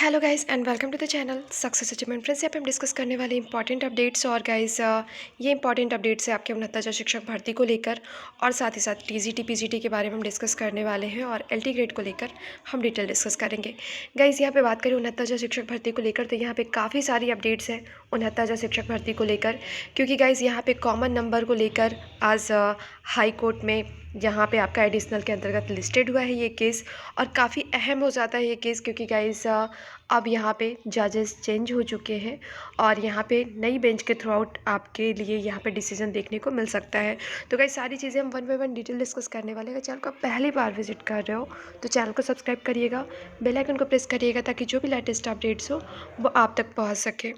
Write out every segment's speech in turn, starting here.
Hello guys and welcome to the channel success achievement friends. यहाँ पे हम discuss करने वाले इंपॉर्टेंट अपडेट्स और गाइस ये इंपॉर्टेंट अपडेट्स है आपके उनहत्तर शिक्षक भर्ती को लेकर और साथ ही साथ टीजीटी पीजीटी के बारे में हम डिस्कस करने वाले हैं और एलटी ग्रेड को लेकर हम डिटेल डिस्कस करेंगे। गाइस यहाँ पे बात करें उनहत्तर शिक्षक भर्ती को लेकर तो यहाँ पे काफ़ी सारी अपडेट्स हैं उनहत्तर शिक्षक भर्ती को लेकर, क्योंकि गाइस यहाँ पे कॉमन नंबर को लेकर आज हाई कोर्ट में यहाँ पे आपका एडिशनल के अंतर्गत लिस्टेड हुआ है ये केस और काफ़ी अहम हो जाता है ये केस, क्योंकि गाइस अब यहाँ पे जजेस चेंज हो चुके हैं और यहाँ पे नई बेंच के थ्रू आउट आपके लिए यहाँ पे डिसीजन देखने को मिल सकता है। तो गाइस सारी चीज़ें हम one by one detail discuss करने वाले हैं। अगर चैनल को पहली बार विजिट कर रहे हो तो चैनल को सब्सक्राइब करिएगा, बेल आइकन को प्रेस करिएगा ताकि जो भी लेटेस्ट अपडेट्स हो वो आप तक पहुँच सके।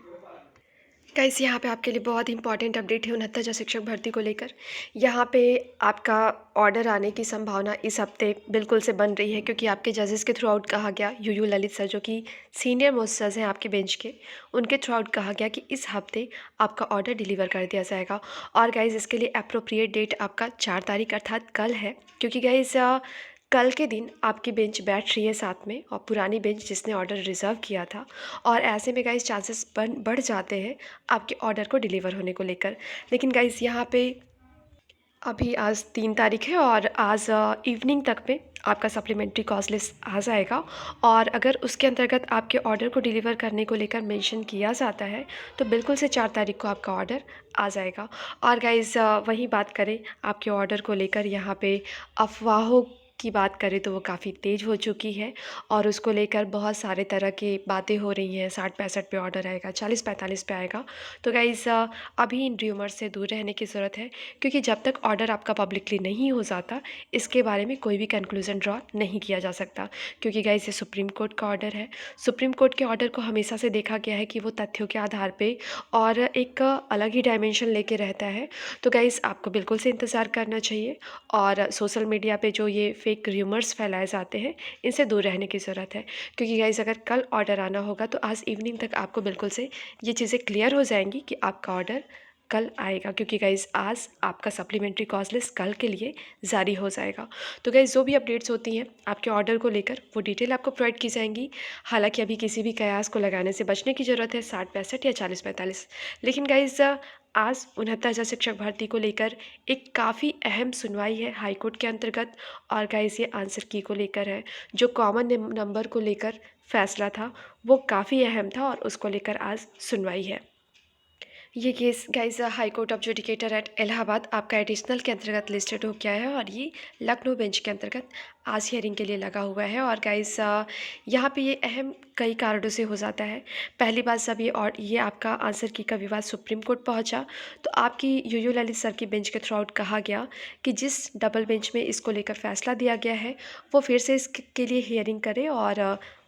गाइस यहाँ पे आपके लिए बहुत ही इंपॉर्टेंट अपडेट है उनहत्तर शिक्षक भर्ती को लेकर। यहाँ पे आपका ऑर्डर आने की संभावना इस हफ्ते बिल्कुल से बन रही है, क्योंकि आपके जजेस के थ्रू आउट कहा गया, यू ललित सर जो कि सीनियर मोस्ट जज हैं आपके बेंच के, उनके थ्रू आउट कहा गया कि इस हफ्ते आपका ऑर्डर डिलीवर कर दिया जाएगा। और गाइज़ इसके लिए अप्रोप्रिएट डेट आपका 4 तारीख अर्थात कल है, क्योंकि गाइज़ कल के दिन आपकी बेंच बैठ रही है साथ में और पुरानी बेंच जिसने ऑर्डर रिज़र्व किया था, और ऐसे में गाइस चांसेस बढ़ जाते हैं आपके ऑर्डर को डिलीवर होने को लेकर। लेकिन गाइस यहाँ पे अभी आज 3 तारीख है और आज इवनिंग तक में आपका सप्लीमेंट्री कॉस्ट लिस्ट आ जाएगा, और अगर उसके अंतर्गत आपके ऑर्डर को डिलीवर करने को लेकर मेंशन किया जाता है तो बिल्कुल से 4 तारीख को आपका ऑर्डर आ जाएगा। और गाइज़ वही बात करें आपके ऑर्डर को लेकर, यहाँ पे अफवाहों की बात करें तो वो काफ़ी तेज़ हो चुकी है और उसको लेकर बहुत सारे तरह की बातें हो रही हैं। 60-65 पे ऑर्डर आएगा, 40-45 पे आएगा। तो गाइज़ अभी इन र्यूमर्स से दूर रहने की ज़रूरत है, क्योंकि जब तक ऑर्डर आपका पब्लिकली नहीं हो जाता इसके बारे में कोई भी कंक्लूज़न ड्रॉ नहीं किया जा सकता, क्योंकि गाइज़ ये सुप्रीम कोर्ट का ऑर्डर है। सुप्रीम कोर्ट के ऑर्डर को हमेशा से देखा गया है कि वो तथ्यों के आधार पे और एक अलग ही डायमेंशन लेके रहता है। तो गाइज़ आपको बिल्कुल से इंतज़ार करना चाहिए और सोशल मीडिया पे जो ये फेक र्यूमर्स फैलाए जाते हैं इनसे दूर रहने की ज़रूरत है, क्योंकि गाइज़ अगर कल ऑर्डर आना होगा तो आज इवनिंग तक आपको बिल्कुल से ये चीज़ें क्लियर हो जाएंगी कि आपका ऑर्डर कल आएगा, क्योंकि गाइज़ आज आपका सप्लीमेंट्री कॉस्ट लिस्ट कल के लिए जारी हो जाएगा। तो गाइज़ जो भी अपडेट्स होती हैं आपके ऑर्डर को लेकर वो डिटेल आपको प्रोवाइड की जाएंगी। हालांकि अभी किसी भी कयास को लगाने से बचने की ज़रूरत है 60-65 या 40-45। लेकिन गाइज़ आज उनहत्तर शिक्षक भर्ती को लेकर एक काफ़ी अहम सुनवाई है हाई कोर्ट के अंतर्गत, और गाइस ये आंसर की को लेकर है। जो कॉमन नंबर को लेकर फैसला था वो काफ़ी अहम था और उसको लेकर आज सुनवाई है। ये case guys high court of judicature at Allahabad आपका एडिशनल के अंतर्गत लिस्टेड हो गया है और ये लखनऊ बेंच के अंतर्गत आज हियरिंग के लिए लगा हुआ है। और गाइस यहाँ पे ये अहम कई कारणों से हो जाता है। पहली बात, जब ये आपका आंसर की का विवाद सुप्रीम कोर्ट पहुँचा तो आपकी यू ललित सर की बेंच के थ्रू आउट कहा गया कि जिस डबल बेंच में इसको लेकर फैसला दिया गया है वो फिर से इसके लिए हियरिंग करे और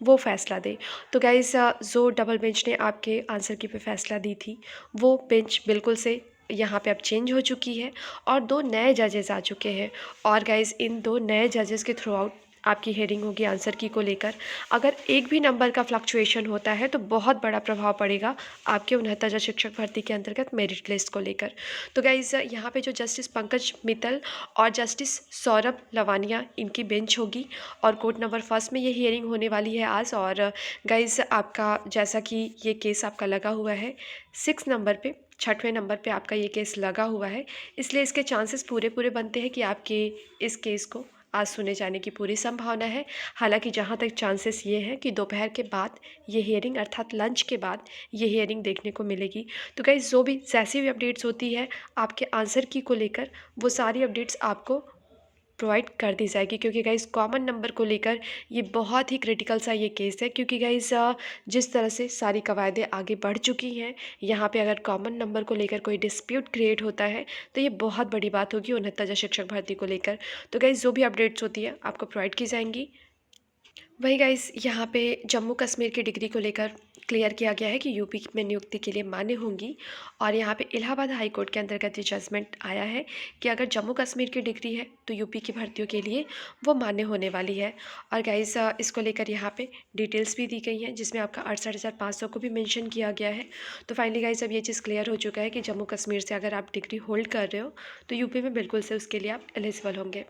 वो फैसला दे। तो गाइस जो डबल बेंच ने आपके आंसर की पे फैसला दी थी वो बेंच बिल्कुल से यहाँ पे अब चेंज हो चुकी है और 2 नए जजेस आ चुके हैं। और गाइज़ इन 2 नए जजेस के थ्रू आउट आपकी हेयरिंग होगी आंसर की को लेकर। अगर एक भी नंबर का फ्लक्चुएशन होता है तो बहुत बड़ा प्रभाव पड़ेगा आपके उनहत्तर शिक्षक भर्ती के अंतर्गत मेरिट लिस्ट को लेकर। तो गाइज़ यहाँ पे जो जस्टिस पंकज मित्तल और जस्टिस सौरभ लवानिया इनकी बेंच होगी और कोर्ट नंबर 1 में ये हियरिंग होने वाली है आज। और गाइज़ आपका जैसा कि ये केस आपका लगा हुआ है 6 नंबर पे, 6वें नंबर पे आपका ये केस लगा हुआ है, इसलिए इसके चांसेस पूरे बनते हैं कि आपके इस केस को आज सुने जाने की पूरी संभावना है। हालांकि जहां तक चांसेस ये हैं कि दोपहर के बाद ये हियरिंग अर्थात लंच के बाद ये हियरिंग देखने को मिलेगी। तो गाइस जो भी जैसी भी अपडेट्स होती है आपके आंसर की को लेकर वो सारी अपडेट्स आपको प्रोवाइड कर दी जाएगी, क्योंकि गाइज़ कॉमन नंबर को लेकर ये बहुत ही क्रिटिकल सा ये केस है। क्योंकि गाइज़ जिस तरह से सारी कवायदें आगे बढ़ चुकी हैं, यहाँ पे अगर कॉमन नंबर को लेकर कोई डिस्प्यूट क्रिएट होता है तो ये बहुत बड़ी बात होगी उनहत्तर शिक्षक भर्ती को लेकर। तो गाइज़ जो भी अपडेट्स होती है आपको प्रोवाइड की जाएंगी। वही गाइस यहाँ पे जम्मू कश्मीर की डिग्री को लेकर क्लियर किया गया है कि यूपी में नियुक्ति के लिए मान्य होंगी, और यहाँ पे इलाहाबाद हाई कोर्ट के अंतर्गत ये जजमेंट आया है कि अगर जम्मू कश्मीर की डिग्री है तो यूपी की भर्तियों के लिए वो मान्य होने वाली है। और गाइस इसको लेकर यहाँ पे डिटेल्स भी दी गई हैं जिसमें आपका 68,500 को भी मेंशन किया गया है। तो फाइनली गाइस अब ये चीज़ क्लियर हो चुका है कि जम्मू कश्मीर से अगर आप डिग्री होल्ड कर रहे हो तो यूपी में बिल्कुल से उसके लिए आप एलिजिबल होंगे।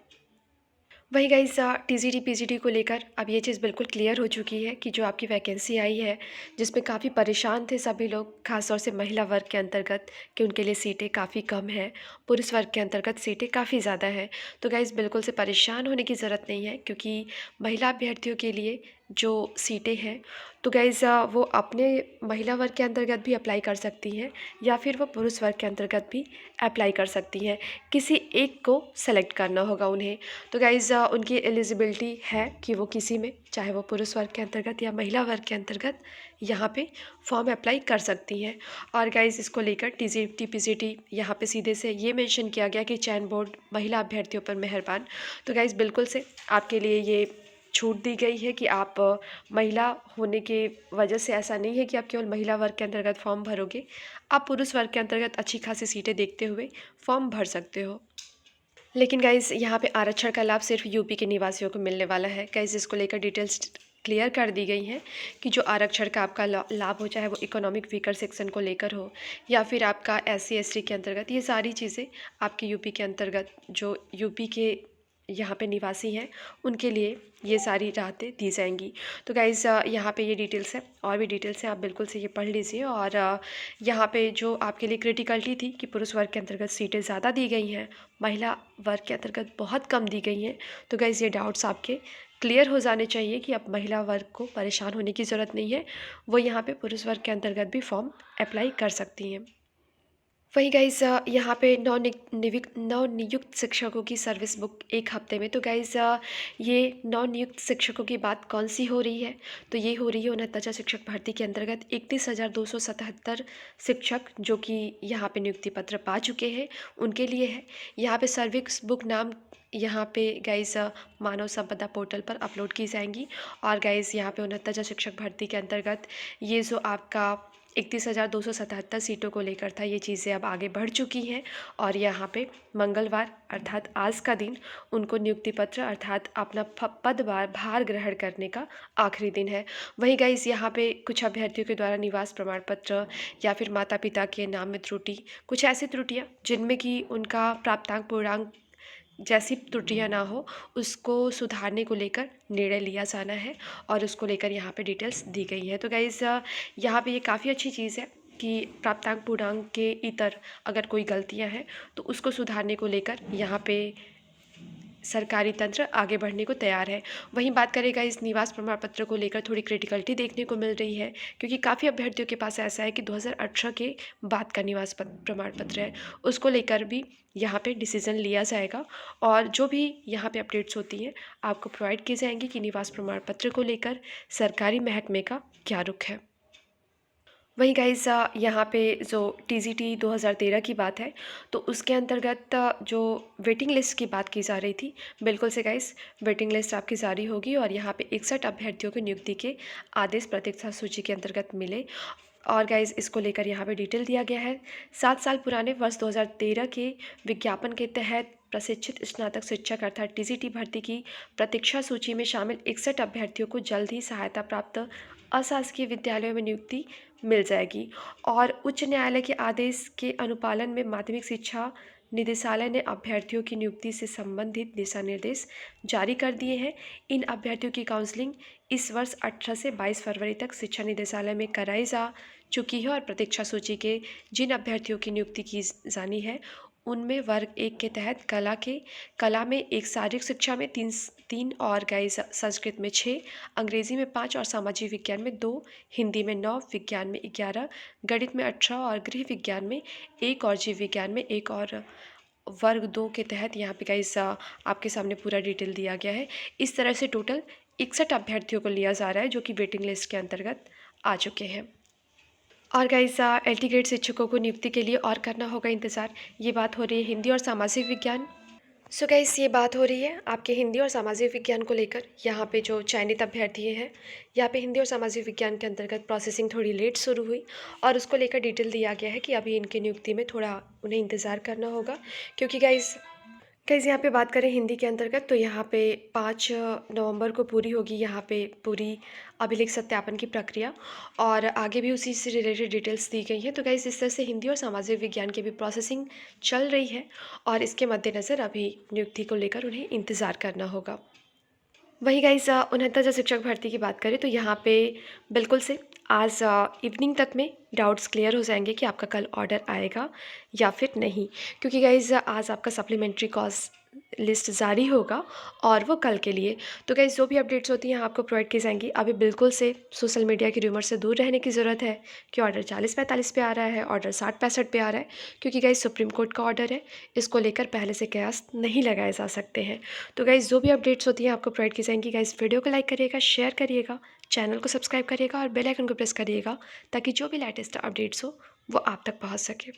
वही गाइस टीजीटी पीजीटी को लेकर अब ये चीज़ बिल्कुल क्लियर हो चुकी है कि जो आपकी वैकेंसी आई है जिसमें काफ़ी परेशान थे सभी लोग, खास तौर से महिला वर्ग के अंतर्गत, कि उनके लिए सीटें काफ़ी कम हैं, पुरुष वर्ग के अंतर्गत सीटें काफ़ी ज़्यादा हैं। तो गाइस बिल्कुल से परेशान होने की ज़रूरत नहीं है, क्योंकि महिला अभ्यर्थियों के लिए जो सीटें हैं तो गाइस वो अपने महिला वर्ग के अंतर्गत भी अप्लाई कर सकती हैं या फिर वो पुरुष वर्ग के अंतर्गत भी अप्लाई कर सकती हैं। किसी एक को सेलेक्ट करना होगा उन्हें। तो गाइज़ उनकी एलिजिबिलिटी है कि वो किसी में, चाहे वो पुरुष वर्ग के अंतर्गत या महिला वर्ग के अंतर्गत, यहाँ पे फॉर्म अप्लाई कर सकती हैं। और गाइज़ इसको लेकर टीजीटी पीजीटी यहाँ पे सीधे से ये मेंशन किया गया कि चयन बोर्ड महिला अभ्यर्थियों पर मेहरबान। तो गाइज़ बिल्कुल से आपके लिए ये छूट दी गई है कि आप महिला होने के वजह से ऐसा नहीं है कि आप केवल महिला वर्ग के अंतर्गत फॉर्म भरोगे, आप पुरुष वर्ग के अंतर्गत अच्छी खासी सीटें देखते हुए फॉर्म भर सकते हो। लेकिन गाइज़ यहाँ पे आरक्षण का लाभ सिर्फ यूपी के निवासियों को मिलने वाला है। गाइज़ इसको लेकर डिटेल्स क्लियर कर दी गई हैं कि जो आरक्षण का आपका लाभ हो, चाहे वो इकोनॉमिक वीकर सेक्शन को लेकर हो या फिर आपका एससी एसटी के अंतर्गत, ये सारी चीज़ें आपके यूपी के अंतर्गत जो यूपी के यहाँ पे निवासी हैं उनके लिए ये सारी राहतें दी जाएंगी। तो गाइज़ यहाँ पे ये डिटेल्स है, और भी डिटेल्स हैं, आप बिल्कुल से ये पढ़ लीजिए। और यहाँ पे जो आपके लिए क्रिटिकलिटी थी कि पुरुष वर्ग के अंतर्गत सीटें ज़्यादा दी गई हैं, महिला वर्ग के अंतर्गत बहुत कम दी गई हैं, तो गाइज़ ये डाउट्स आपके क्लियर हो जाने चाहिए कि अब महिला वर्ग को परेशान होने की ज़रूरत नहीं है, वो यहाँ पे पुरुष वर्ग के अंतर्गत भी फॉर्म अप्लाई कर सकती हैं। वही गाइज़ यहाँ पे नवनियुक्त शिक्षकों की सर्विस बुक 1 हफ्ते में। तो गाइज़ ये नवनियुक्त शिक्षकों की बात कौन सी हो रही है, तो ये हो रही है उनहत्तर शिक्षक भर्ती के अंतर्गत 31,277 शिक्षक जो कि यहाँ पे नियुक्ति पत्र पा चुके हैं उनके लिए है। यहाँ पे सर्विस बुक नाम यहाँ पे गाइज़ मानव संपदा पोर्टल पर अपलोड की जाएंगी। और गाइज़ यहाँ पे उनहत्तर शिक्षक भर्ती के अंतर्गत ये जो आपका 31,277 सीटों को लेकर था, ये चीज़ें अब आगे बढ़ चुकी हैं। और यहाँ पे मंगलवार अर्थात आज का दिन उनको नियुक्ति पत्र अर्थात अपना पदभार भार ग्रहण करने का आखिरी दिन है। वहीं गाइस यहाँ पे कुछ अभ्यर्थियों के द्वारा निवास प्रमाण पत्र या फिर माता पिता के नाम में त्रुटि, कुछ ऐसी त्रुटियाँ जिनमें कि उनका प्राप्तांक पूर्णांक जैसी त्रुटियाँ ना हो, उसको सुधारने को लेकर निर्णय लिया जाना है और उसको लेकर यहाँ पे डिटेल्स दी गई है। तो गाइज़ यहाँ पे ये काफ़ी अच्छी चीज़ है कि प्राप्तांक पूर्णांक के इतर अगर कोई गलतियाँ हैं तो उसको सुधारने को लेकर यहाँ पे सरकारी तंत्र आगे बढ़ने को तैयार है। वहीं बात करेगा इस निवास प्रमाण पत्र को लेकर थोड़ी क्रिटिकलिटी देखने को मिल रही है, क्योंकि काफ़ी अभ्यर्थियों के पास ऐसा है कि 2018 के बाद का निवास प्रमाण पत्र है, उसको लेकर भी यहाँ पे डिसीज़न लिया जाएगा। और जो भी यहाँ पे अपडेट्स होती हैं आपको प्रोवाइड की जाएंगी कि निवास प्रमाण पत्र को लेकर सरकारी महकमे का क्या रुख है। वही गाइज़ यहाँ पे जो टीजीटी 2013 की बात है तो उसके अंतर्गत जो वेटिंग लिस्ट की बात की जा रही थी, बिल्कुल से गाइज़ वेटिंग लिस्ट आपकी जारी होगी और यहाँ पे 61 अभ्यर्थियों की नियुक्ति के आदेश प्रतीक्षा सूची के अंतर्गत मिले। और गाइज़ इसको लेकर यहाँ पे डिटेल दिया गया है। 7 साल पुराने वर्ष 2013 के विज्ञापन के तहत प्रशिक्षित स्नातक शिक्षक अर्थात टीजीटी भर्ती की प्रतीक्षा सूची में शामिल 61 अभ्यर्थियों को जल्द ही सहायता प्राप्त अशासकीय विद्यालयों में नियुक्ति मिल जाएगी। और उच्च न्यायालय के आदेश के अनुपालन में माध्यमिक शिक्षा निदेशालय ने अभ्यर्थियों की नियुक्ति से संबंधित दिशा निर्देश जारी कर दिए हैं। इन अभ्यर्थियों की काउंसलिंग इस वर्ष 18 से 22 फरवरी तक शिक्षा निदेशालय में कराई जा चुकी है। और प्रतीक्षा सूची के जिन अभ्यर्थियों की नियुक्ति की जानी है उनमें वर्ग 1 के तहत कला में 1, शारीरिक शिक्षा में 3 और गाइस संस्कृत में 6, अंग्रेजी में 5 और सामाजिक विज्ञान में 2, हिंदी में 9, विज्ञान में 11, गणित में 18 और गृह विज्ञान में 1 और जीव विज्ञान में 1 और वर्ग 2 के तहत यहाँ पे गाइस आपके सामने पूरा डिटेल दिया गया है। इस तरह से टोटल 61 अभ्यर्थियों को लिया जा रहा है जो कि वेटिंग लिस्ट के अंतर्गत आ चुके हैं। और गाइस एलटी ग्रेड शिक्षकों को नियुक्ति के लिए और करना होगा इंतज़ार। ये बात हो रही है हिंदी और सामाजिक विज्ञान। सो गाइस ये बात हो रही है आपके हिंदी और सामाजिक विज्ञान को लेकर। यहाँ पे जो चयनित अभ्यर्थी हैं, यहाँ पे हिंदी और सामाजिक विज्ञान के अंतर्गत प्रोसेसिंग थोड़ी लेट शुरू हुई और उसको लेकर डिटेल दिया गया है कि अभी इनकी नियुक्ति में थोड़ा उन्हें इंतज़ार करना होगा, क्योंकि गाइस गाइज़ यहाँ पे बात करें हिंदी के अंतर्गत तो यहाँ पे 5 नवंबर को पूरी होगी यहाँ पे पूरी अभिलेख सत्यापन की प्रक्रिया और आगे भी उसी से रिलेटेड डिटेल्स दी गई हैं। तो गाइज़ इस तरह से हिंदी और सामाजिक विज्ञान की भी प्रोसेसिंग चल रही है और इसके मद्देनज़र अभी नियुक्ति को लेकर उन्हें इंतज़ार करना होगा। वहीं गाइस 69 शिक्षक भर्ती की बात करें तो यहाँ पे बिल्कुल से आज इवनिंग तक में डाउट्स क्लियर हो जाएंगे कि आपका कल ऑर्डर आएगा या फिर नहीं, क्योंकि गाइस आज आपका सप्लीमेंट्री कॉस्ट लिस्ट जारी होगा और वो कल के लिए। तो गाइस जो भी अपडेट्स होती हैं आपको प्रोवाइड की जाएंगी। अभी बिल्कुल से सोशल मीडिया की रूमर से दूर रहने की ज़रूरत है कि ऑर्डर 40-45 पे आ रहा है, ऑर्डर 60-65 पे आ रहा है, क्योंकि गाइस सुप्रीम कोर्ट का ऑर्डर है, इसको लेकर पहले से कयास नहीं लगाए जा सकते हैं। तो गाइस जो भी अपडेट्स होती हैं आपको प्रोवाइड की जाएंगी। गाइस वीडियो को लाइक करिएगा, शेयर करिएगा, चैनल को सब्सक्राइब करिएगा और बेल आइकन को प्रेस करिएगा ताकि जो भी लेटेस्ट अपडेट्स हो वो आप तक पहुंच सके।